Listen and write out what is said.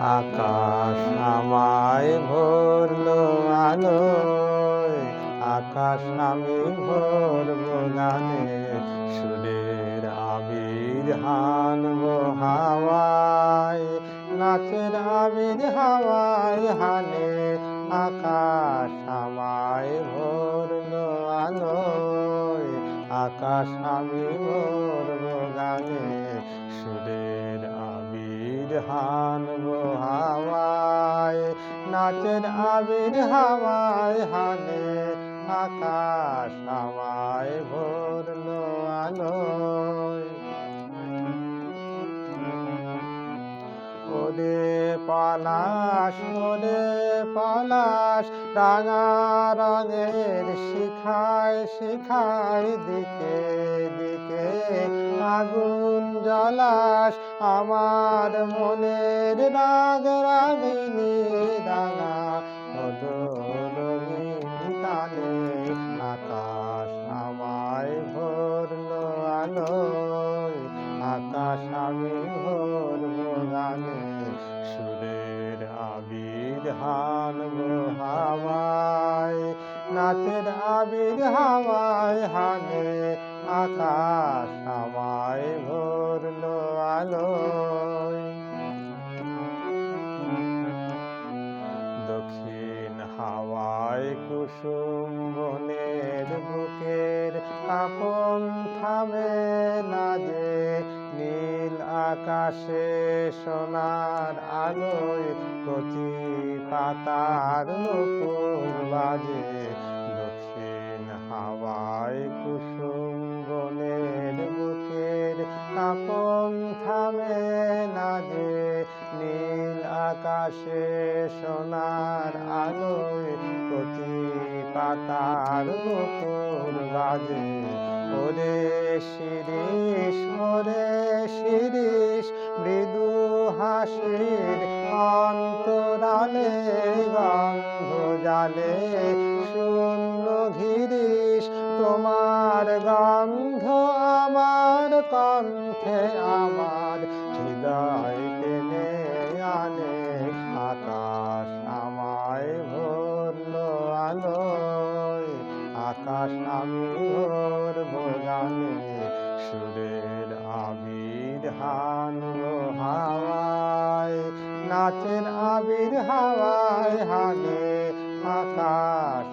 আকাশ আমায় ভরলো আলোয়, আকাশ আমি ভরব গানে, সুরের আবির হানবো হাওয়ায়, নাচের আবির হাওয়ায় হানে। আকাশ আমায় ভরলো আলোয়, আকাশ আমি ভরব গানে, সুরের আবির হানবো হাওয়ায়, নাচের আবির হাওয়ায় হানে। আকাশ আমায় ভরলো আলোয়। ওরে পলাশ, ওরে পলাশ, রাঙা রঙের শিখায় শিখায় দিকে দিকে আগুন জ্বালাস আমার মনের রাগ রাগিনী রাঙা রঙিন তালে। আকাশ আমায় ভরলো আলোয়, আকাশ আমি ভরবো গানে, সুরের আবির হানবো হাওয়ায়, নাচের আবির হাওয়ায় হানে। আকাশ আমায় ভরলো আলোয়। দক্ষিণ হাওয়ায় কুসুম বনের বুকের কাঁপন থামে না যে, নীল আকাশে সোনার আলোয় কচি পাতার নূপুর বাজে। দক্ষিণ হাওয়ায় কুসুম বনের বুকের কাঁপন থামে না যে, নীল আকাশে সোনার আলোয় কচি পাতার নূপুর বাজে। ওরে শিরিষ, ওরে শিরিষ, মৃদু হাসির অন্তরালে গন্ধ জালে, শূন্য ঘিরিস তোমার গন্ধ আমার কণ্ঠে আমার হৃদয় টেনে আনে। আকাশ আমায় ভরলো আলোয়, আকাশ আমি ভরবো গানে, সুরের আবির হানবো হাওয়ায়, নাচের আবির হাওয়ায় হানে। আকাশ